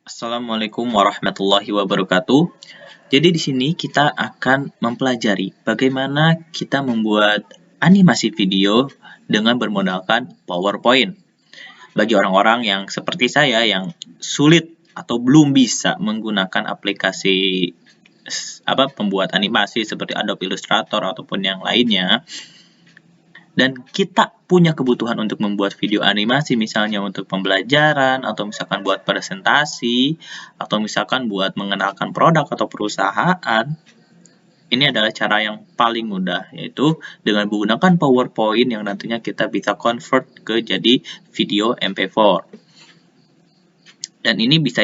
Assalamualaikum warahmatullahi wabarakatuh. Jadi di sini kita akan mempelajari bagaimana kita membuat animasi video dengan bermodalkan PowerPoint. Bagi orang-orang yang seperti saya yang sulit atau belum bisa menggunakan aplikasi pembuat animasi seperti Adobe Illustrator ataupun yang lainnya, dan kita punya kebutuhan untuk membuat video animasi misalnya untuk pembelajaran atau misalkan buat presentasi atau misalkan buat mengenalkan produk atau perusahaan, ini adalah cara yang paling mudah, yaitu dengan menggunakan PowerPoint yang nantinya kita bisa convert ke jadi video MP4. Dan ini bisa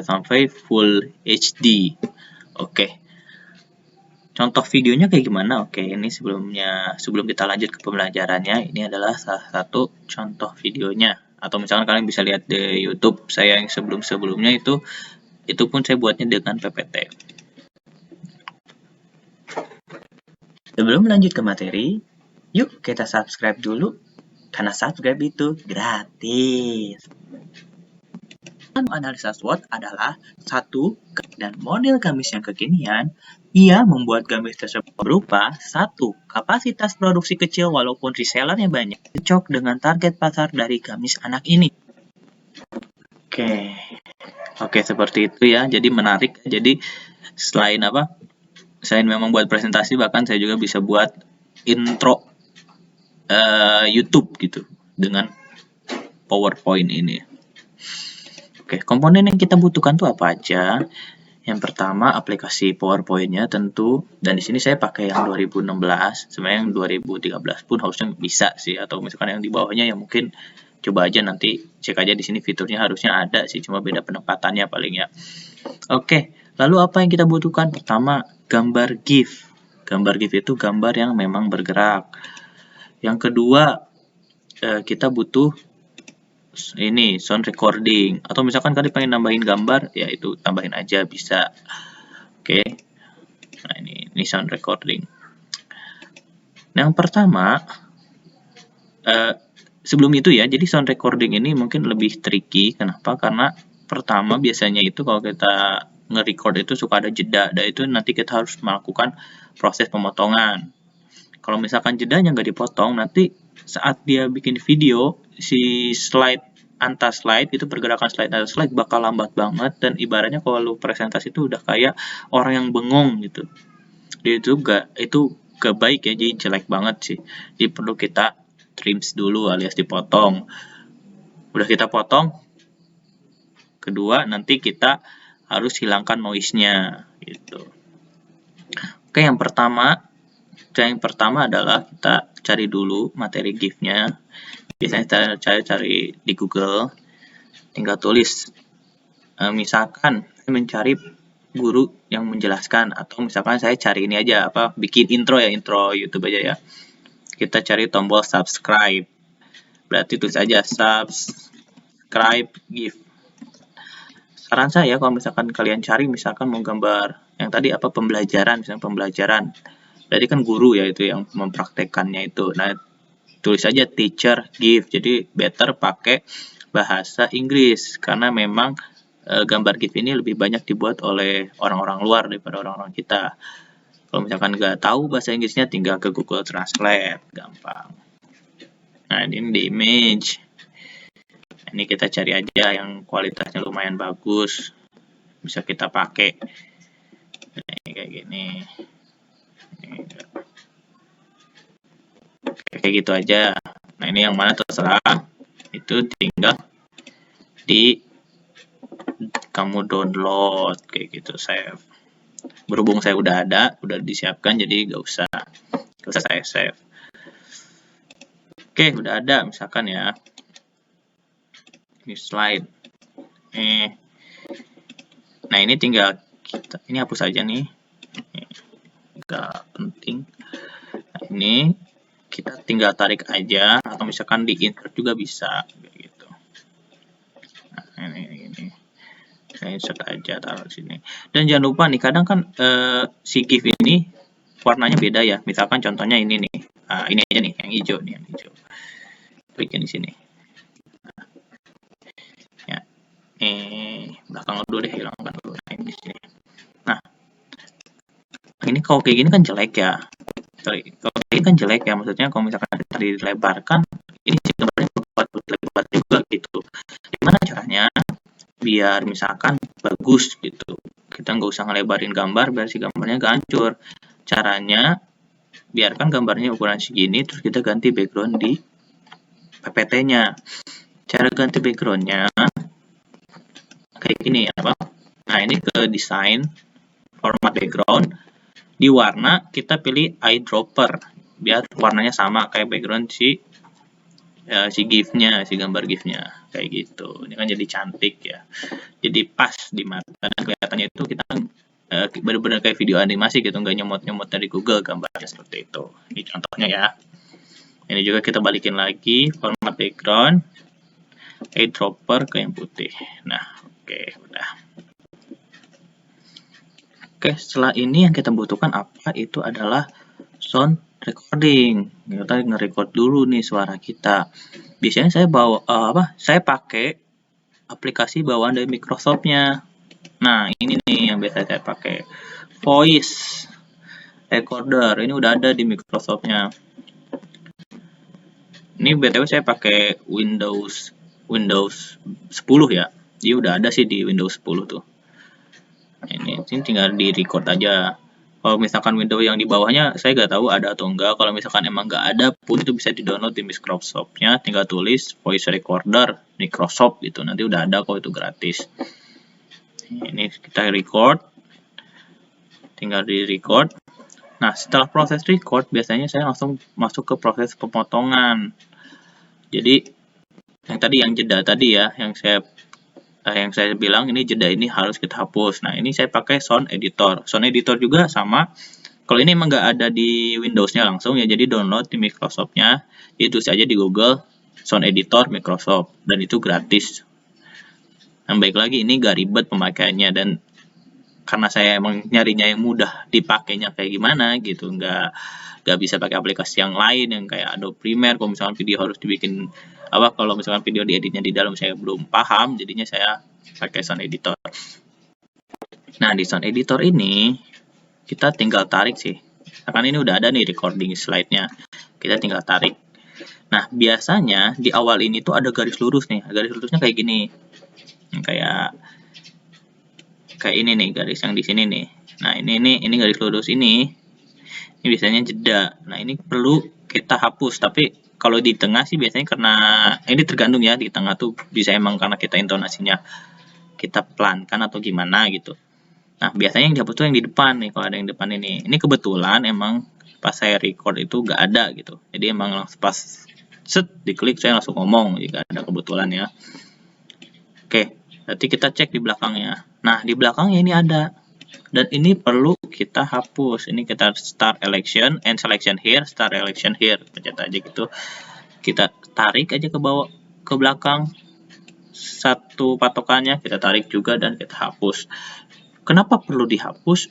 sampai Full HD. Oke. Contoh videonya kayak gimana? Oke, ini sebelum kita lanjut ke pembelajarannya, ini adalah salah satu contoh videonya. Atau misalkan kalian bisa lihat di YouTube saya yang sebelum-sebelumnya itu pun saya buatnya dengan PPT. Sebelum lanjut ke materi, yuk kita subscribe dulu, karena subscribe itu gratis. Analisa SWOT adalah satu, dan model gamis yang kekinian, ia membuat gamis tersebut berupa satu, kapasitas produksi kecil walaupun resellernya banyak, cocok dengan target pasar dari gamis anak ini. Oke, seperti itu ya. Jadi menarik. Jadi selain memang buat presentasi, bahkan saya juga bisa buat intro YouTube gitu dengan PowerPoint ini. Oke, komponen yang kita butuhkan tuh apa aja? Yang pertama, aplikasi PowerPoint-nya tentu, dan di sini saya pakai yang 2016, sebenarnya yang 2013 pun harusnya bisa sih, atau misalkan yang di bawahnya ya mungkin coba aja nanti cek aja di sini fiturnya harusnya ada sih, cuma beda penempatannya paling ya. Oke, lalu apa yang kita butuhkan? Pertama, gambar GIF. Gambar GIF itu gambar yang memang bergerak. Yang kedua, kita butuh ini sound recording, atau misalkan kalian pengen nambahin gambar ya itu tambahin aja bisa. Oke, nah ini sound recording. Yang pertama, sebelum itu ya, jadi sound recording ini mungkin lebih tricky. Kenapa? Karena pertama biasanya itu kalau kita nge-record itu suka ada jeda, dan itu nanti kita harus melakukan proses pemotongan. Kalau misalkan jedanya nggak dipotong, nanti saat dia bikin video, si antar slide itu pergerakan slide antar slide bakal lambat banget, dan ibaratnya kalau lu presentasi itu udah kayak orang yang bengong gitu. Dia juga itu gak baik ya, jadi jelek banget sih. Jadi perlu kita trims dulu alias dipotong. Udah kita potong, kedua nanti kita harus hilangkan noise-nya gitu. Oke, yang pertama adalah kita cari dulu materi GIF-nya. Biasanya kita cari di Google, tinggal tulis misalkan saya mencari guru yang menjelaskan, atau misalkan saya cari ini aja bikin intro YouTube aja ya. Kita cari tombol subscribe, berarti tulis aja subscribe GIF. Saran saya kalau misalkan kalian cari misalkan mau gambar yang tadi pembelajaran, misalnya pembelajaran, berarti kan guru ya itu yang mempraktekannya itu. Nah, tulis aja teacher GIF, jadi better pakai bahasa Inggris, karena memang gambar GIF ini lebih banyak dibuat oleh orang-orang luar daripada orang-orang kita. Kalau misalkan nggak tahu bahasa Inggrisnya, tinggal ke Google Translate, gampang. Nah, ini di image. Ini kita cari aja yang kualitasnya lumayan bagus, bisa kita pakai. Ini kayak gini. Kayak gitu aja. Nah, ini yang mana terserah, itu tinggal kamu download kayak gitu, save. Berhubung saya udah disiapkan, jadi gak usah saya save. Oke, udah ada misalkan ya, ini slide. Nah, ini tinggal ini hapus aja nih, gak penting. Nah, ini kita tinggal tarik aja, atau misalkan di insert juga bisa gitu. Nah, ini saya insert aja, taruh sini. Dan jangan lupa nih, kadang kan si GIF ini warnanya beda ya. Misalkan contohnya ini nih, ini aja nih, yang hijau nih, yang hijau. Kliknya di sini. Ya, belakang dulu deh, hilangkan dulu. Nah, ini sini. Nah, ini kalau kayak gini kan jelek ya. Sorry, kalau kayak gini kan jelek ya. Maksudnya kalau misalkan dilebarkan, ini sih gambarnya lebar juga gitu. Gimana caranya biar misalkan bagus gitu? Kita nggak usah ngelebarin gambar biar si gambarnya nggak hancur. Caranya, biarkan gambarnya ukuran segini, terus kita ganti background di PPT-nya. Cara ganti background-nya kayak gini ya, Bang. Nah, ini ke desain, format background. Di warna, kita pilih eyedropper. Biar warnanya sama kayak background si GIF-nya, si gambar GIF-nya. Kayak gitu. Ini kan jadi cantik ya. Jadi pas di mata. Dan kelihatannya itu kita benar-benar kayak video animasi gitu. Nggak nyomot-nyomot dari Google gambarnya seperti itu. Ini contohnya ya. Ini juga kita balikin lagi format background. Eyedropper ke yang putih. Nah, oke, udah. Oke, setelah ini yang kita butuhkan apa? Itu adalah sound recording. Kita nge-record dulu nih suara kita. Biasanya saya bawa Saya pakai aplikasi bawaan dari Microsoft-nya. Nah, ini nih yang biasa saya pakai. Voice Recorder. Ini udah ada di Microsoft-nya. Ini BTW saya pakai Windows 10 ya. Jadi udah ada sih di Windows 10 tuh. Ini tinggal di record aja. Kalau misalkan Windows yang di bawahnya saya nggak tahu ada atau enggak. Kalau misalkan emang nggak ada pun itu bisa di download di Microsoft-nya. Tinggal tulis voice recorder Microsoft gitu. Nanti udah ada kok, itu gratis. Ini kita record. Tinggal di record. Nah, setelah proses record biasanya saya langsung masuk ke proses pemotongan. Jadi yang jeda tadi ya, yang saya bilang ini jeda ini harus kita hapus. Nah, ini saya pakai sound editor. Sound editor juga sama. Kalau ini emang nggak ada di Windows-nya langsung ya, jadi download di Microsoft-nya. Itu saja di Google sound editor Microsoft dan itu gratis. Dan baik lagi ini nggak ribet pemakaiannya, dan karena saya emang nyarinya yang mudah dipakainya kayak gimana gitu, nggak bisa pakai aplikasi yang lain yang kayak Adobe Premiere. Kalau misalkan video harus dibikin kalau misalkan video dieditnya di dalam saya belum paham, jadinya saya pakai sound editor. Nah, di sound editor ini kita tinggal tarik sih. Karena ini udah ada nih recording slide-nya. Kita tinggal tarik. Nah, biasanya di awal ini tuh ada garis lurus nih. Garis lurusnya kayak gini. Kayak ini nih, garis yang di sini nih. Nah, ini garis lurus ini. Ini biasanya jeda. Nah, ini perlu kita hapus, tapi kalau di tengah sih biasanya karena ini tergantung ya, di tengah tuh bisa emang karena kita intonasinya kita pelankan atau gimana gitu. Nah, biasanya yang dihapus tuh yang di depan nih, kalau ada yang depan ini. Ini kebetulan emang pas saya record itu nggak ada gitu. Jadi emang langsung pas diklik saya langsung ngomong jika ada kebetulan ya. Oke, nanti kita cek di belakangnya. Nah, di belakangnya ini ada. Dan ini perlu kita hapus. Ini kita start election and selection here, start election here. Pencet aja gitu. Kita tarik aja ke bawah, ke belakang. Satu patokannya kita tarik juga dan kita hapus. Kenapa perlu dihapus?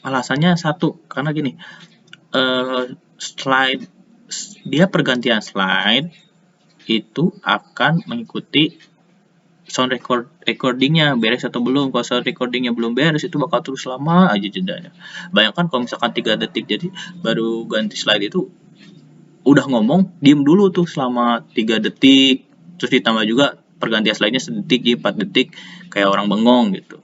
Alasannya satu, karena gini. Slide, dia pergantian slide itu akan mengikuti sound recordingnya beres atau belum. Kalau sound recordingnya belum beres, itu bakal terus lama aja jedanya. Bayangkan kalau misalkan 3 detik, jadi baru ganti slide itu udah ngomong, diem dulu tuh selama 3 detik, terus ditambah juga pergantian slide-nya sedetik, 4 detik, kayak orang bengong gitu.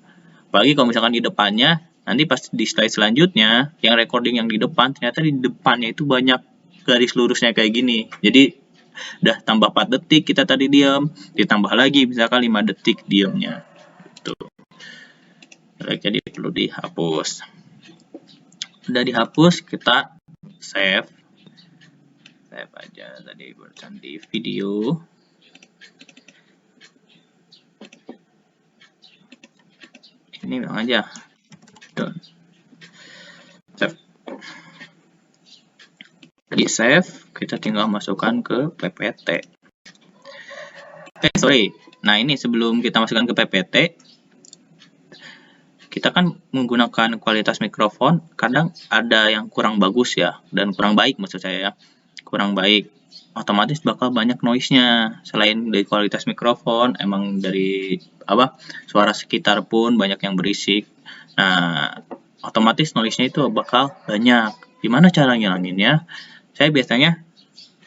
Apalagi kalau misalkan di depannya, nanti pas di slide selanjutnya, yang recording yang di depan, ternyata di depannya itu banyak garis lurusnya kayak gini. Jadi udah tambah 4 detik kita tadi diam, ditambah lagi misalkan 5 detik diamnya. Gitu. Jadi perlu dihapus. Udah dihapus, kita save. Save aja tadi barusan di video. Ini bilang aja. Done. Save. Di save, kita tinggal masukkan ke PPT. Sorry. Nah, ini sebelum kita masukkan ke PPT, kita kan menggunakan kualitas mikrofon, kadang ada yang kurang bagus ya, dan kurang baik maksud saya ya. Kurang baik. otomatis bakal banyak noise-nya. Selain dari kualitas mikrofon, emang dari suara sekitar pun banyak yang berisik. Nah, otomatis noise-nya itu bakal banyak. Gimana cara ngilanginnya? Saya biasanya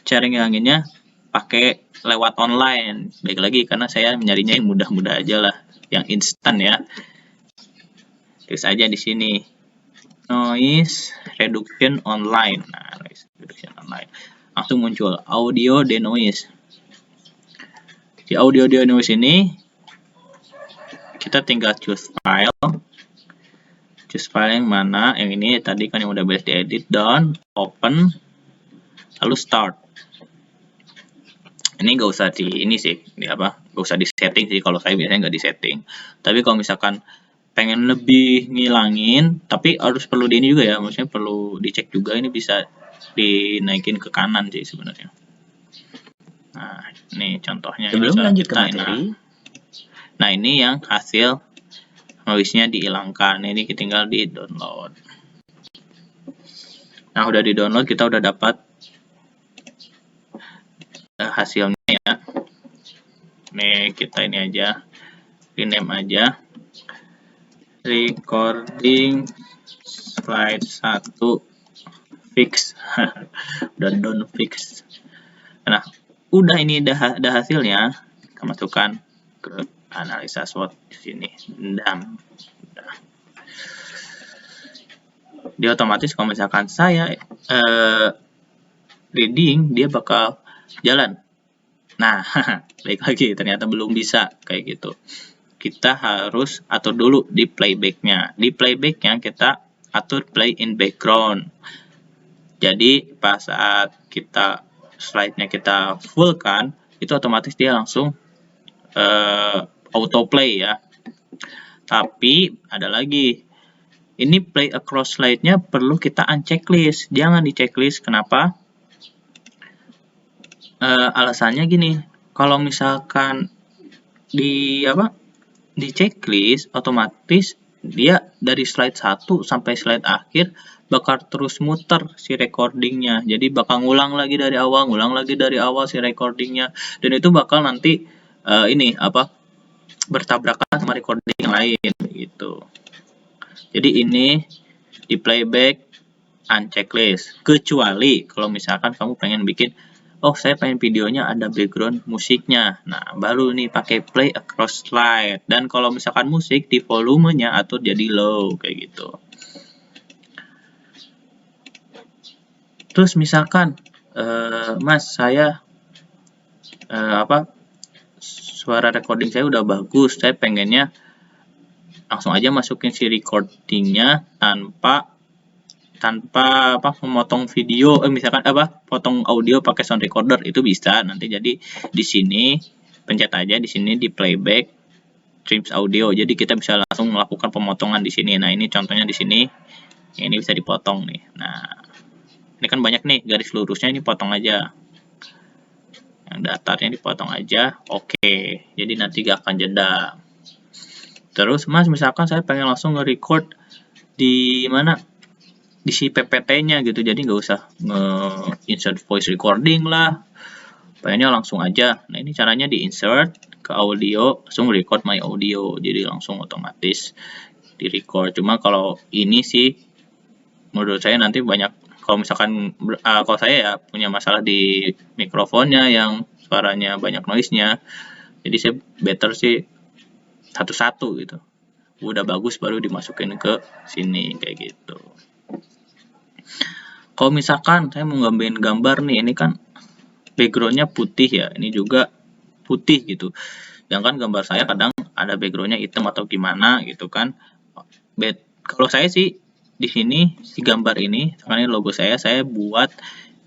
cara ngilanginnya pakai lewat online. Baik lagi karena saya nyarinya yang mudah-mudah aja lah, yang instan ya. Tulis aja di sini noise reduction online. Nah, noise reduction online. Langsung muncul audio denoise. Di audio denoise ini kita tinggal choose file. Choose file yang mana? Yang ini tadi kan yang udah beres diedit. Down, open, lalu start. Ini nggak usah nggak usah di setting sih, kalau saya biasanya nggak di setting. Tapi kalau misalkan pengen lebih ngilangin, tapi perlu di ini juga ya, maksudnya perlu dicek juga, ini bisa dinaikin ke kanan sih sebenarnya. Nah, ini contohnya. Sebelum lanjut ke materi. Nah, ini yang hasil noise-nya dihilangkan. Ini tinggal di download. Nah, udah di download, kita udah dapat hasilnya ya. Nih, kita ini aja, rename aja. Recording slide 1 fix. Udah done fix. Nah, udah ini udah hasilnya. Kita masukkan ke analisa SWOT di sini. Dia otomatis kalau misalkan saya reading, dia bakal jalan. Nah, baik lagi, ternyata belum bisa kayak gitu. Kita harus atur dulu di playback-nya. Di playback-nya kita atur play in background. Jadi pas saat kita slide-nya kita full kan, itu otomatis dia langsung autoplay ya. Tapi ada lagi, ini play across slide-nya perlu kita unchecklist. Jangan di checklist. Kenapa? Alasannya gini, kalau misalkan di checklist, otomatis dia dari slide 1 sampai slide akhir bakal terus muter si recordingnya. Jadi bakal ngulang lagi dari awal si recordingnya, dan itu bakal nanti bertabrakan sama recording yang lain gitu. Jadi ini di playback unchecklist, kecuali kalau misalkan kamu pengen bikin, saya pengen videonya ada background musiknya. Nah, baru nih pakai play across slide. Dan kalau misalkan musik, di volumenya atur jadi low kayak gitu. Terus misalkan Mas, saya suara recording saya udah bagus, saya pengennya langsung aja masukin si recordingnya tanpa memotong video, misalkan potong audio pakai sound recorder, itu bisa. Nanti jadi di sini pencet aja di sini di playback trims audio, jadi kita bisa langsung melakukan pemotongan di sini. Nah, ini contohnya di sini, ini bisa dipotong nih. Nah, ini kan banyak nih garis lurusnya, ini potong aja, yang datarnya dipotong aja. Oke, jadi nanti gak akan jeda. Terus Mas, misalkan saya pengen langsung nge-record di mana, di si PPT-nya gitu, jadi nggak usah nge-insert voice recording lah, pengennya langsung aja. Nah, ini caranya di insert ke audio, langsung record my audio, jadi langsung otomatis di record. Cuma kalau ini sih menurut saya nanti banyak, kalau misalkan kalau saya ya punya masalah di mikrofonnya yang suaranya banyak noise-nya, jadi saya better sih satu-satu gitu, udah bagus baru dimasukin ke sini kayak gitu. Kalau misalkan saya mau ngambilin gambar nih, ini kan backgroundnya putih ya, ini juga putih gitu. Sedangkan gambar saya kadang ada backgroundnya hitam atau gimana gitu kan. Kalau saya sih di sini si gambar ini, karena ini logo saya buat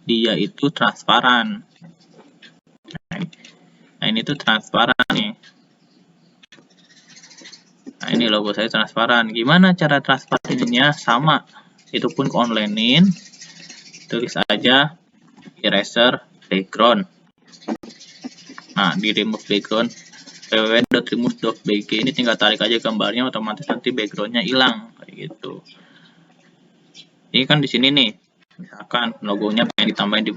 dia itu transparan. Nah, ini tuh transparan nih. Nah, ini logo saya transparan. Gimana cara transparannya? Sama, itu pun ke online-in. Tulis aja eraser background. Nah, di remove background, www.remove.bg, ini tinggal tarik aja gambarnya, otomatis nanti backgroundnya hilang kayak gitu. Ini kan di sini nih, misalkan logonya pengen ditambahin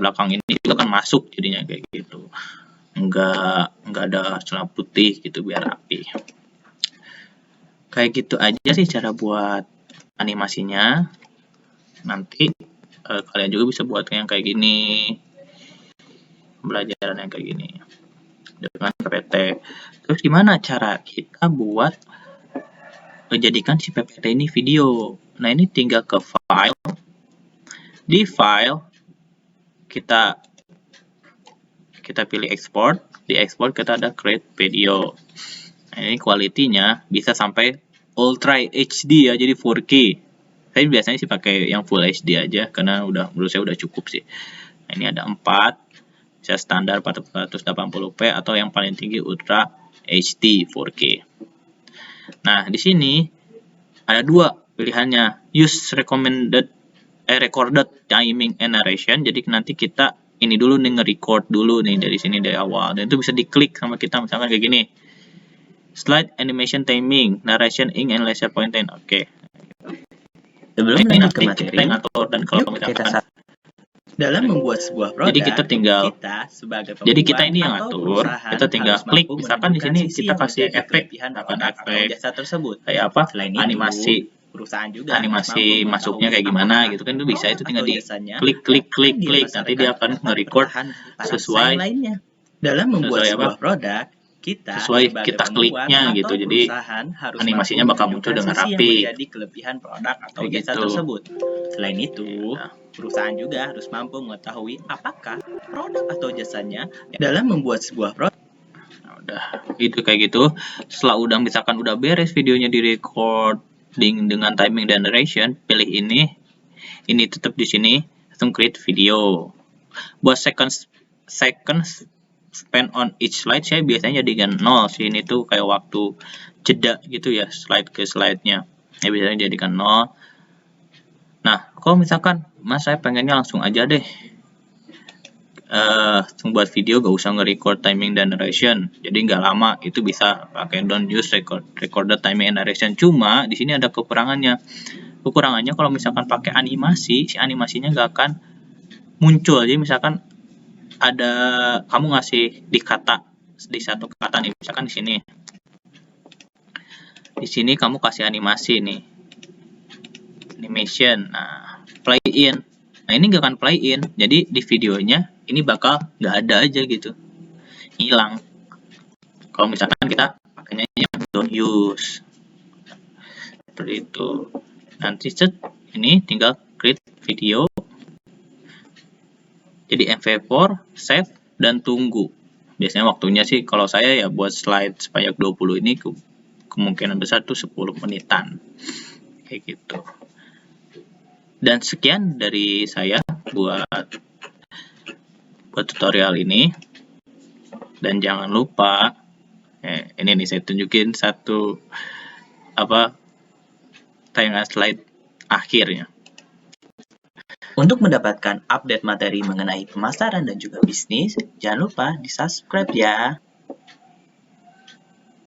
belakang ini juga kan masuk jadinya kayak gitu. Enggak ada celah putih gitu biar rapi. Kayak gitu aja sih cara buat animasinya. Nanti kalian juga bisa buat yang kayak gini, pembelajaran yang kayak gini dengan PPT. Terus gimana cara kita buat menjadikan si PPT ini video? Nah, ini tinggal ke file. Di file kita pilih export. Di export kita ada create video. Nah, ini kualitinya bisa sampai Ultra HD ya, jadi 4K. Saya biasanya sih pakai yang Full HD aja karena menurut saya udah cukup sih. Nah, ini ada 4, bisa standar 480p atau yang paling tinggi Ultra HD 4K. Nah, di sini ada 2 pilihannya, use recorded timing and narration. Jadi nanti kita ini dulu nih, nge-record dulu nih dari sini dari awal, dan itu bisa diklik sama kita misalkan kayak gini. Slide animation timing, narration ink and laser pointing. Oke. Sebelum lanjut ke materi, kita ngatur, dan kalau misalkan dalam membuat sebuah produk, jadi kita tinggal sebagai pembuat, jadi kita ini yang ngatur, kita tinggal klik. Misalkan di sini kita kasih efek, jasa tersebut. Kayak apa? Selain itu, animasi perusahaan juga animasi masuknya kayak gimana gitu kan, itu bisa, itu tinggal di klik nanti dia akan nge-record sesuai dalam membuat sebuah produk. Sesuai kita kliknya gitu, jadi animasinya bakal muncul dengan rapi. Menjadi kelebihan produk atau jasa tersebut. Selain itu, perusahaan juga harus mampu mengetahui apakah produk atau jasanya dalam membuat sebuah produk. Nah, udah itu kayak gitu. Setelah misalkan udah beres videonya di recording dengan timing dan narration, pilih ini tetap di sini, langsung create video. Buat seconds spend on each slide, saya biasanya jadikan 0 sih. Ini tuh kayak waktu jeda gitu ya, slide ke slide-nya. Ya biasanya jadikan 0. Nah, kalau misalkan Mas saya pengennya langsung aja deh buat video, gak usah nge-record timing dan narration, jadi nggak lama, itu bisa pakai don't use recorded timing and narration. Cuma di sini ada kekurangannya kalau misalkan pakai animasi, si animasinya nggak akan muncul. Jadi misalkan ada kamu ngasih di satu kata nih, misalkan di sini kamu kasih animasi nih, animation, nah play in. Nah, ini nggak akan play in, jadi di videonya ini bakal nggak ada aja gitu, hilang. Kalau misalkan kita pakainya yang don't use seperti itu. Nanti ini tinggal create video, jadi MP4, save, dan tunggu. Biasanya waktunya sih kalau saya ya buat slide sebanyak 20 ini kemungkinan besar tuh 10 menitan. Kayak gitu. Dan sekian dari saya buat tutorial ini. Dan jangan lupa ini nih saya tunjukin satu tayangan slide akhirnya. Untuk mendapatkan update materi mengenai pemasaran dan juga bisnis, jangan lupa di-subscribe ya.